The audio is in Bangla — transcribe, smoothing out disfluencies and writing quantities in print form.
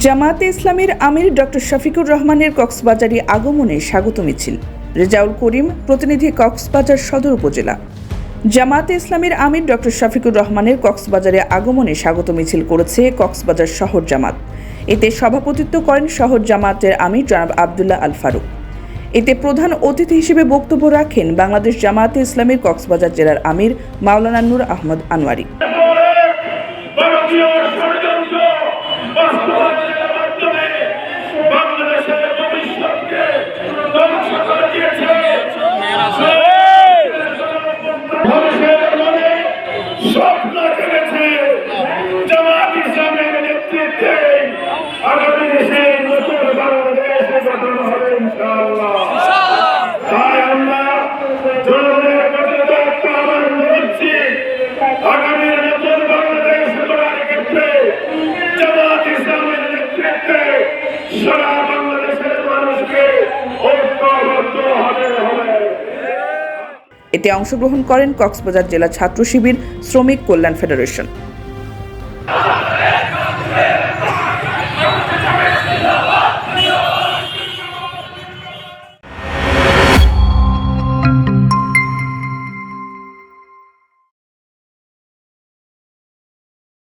জামায়াতে ইসলামীর আমির ডক্টর শফিকুর রহমানের কক্সবাজারে আগমনে স্বাগত মিছিল। রেজাউল করিম, প্রতিনিধি, কক্সবাজার সদর উপজেলা। জামায়াতে ইসলামীর আমির ডক্টর শফিকুর রহমানের কক্সবাজারে আগমনে স্বাগত মিছিল করেছে কক্সবাজার শহর জামাত। এতে সভাপতিত্ব করেন শহর জামায়াতের আমির জনাব আবদুল্লাহ আল ফারুক। এতে প্রধান অতিথি হিসেবে বক্তব্য রাখেন বাংলাদেশ জামায়াতে ইসলামীর কক্সবাজার জেলার আমির মাওলানা নূর আহমদ আনোয়ারি। এতে অংশগ্রহণ করেন কক্সবাজার জেলা ছাত্র শিবির, শ্রমিক কল্যাণ ফেডারেশন।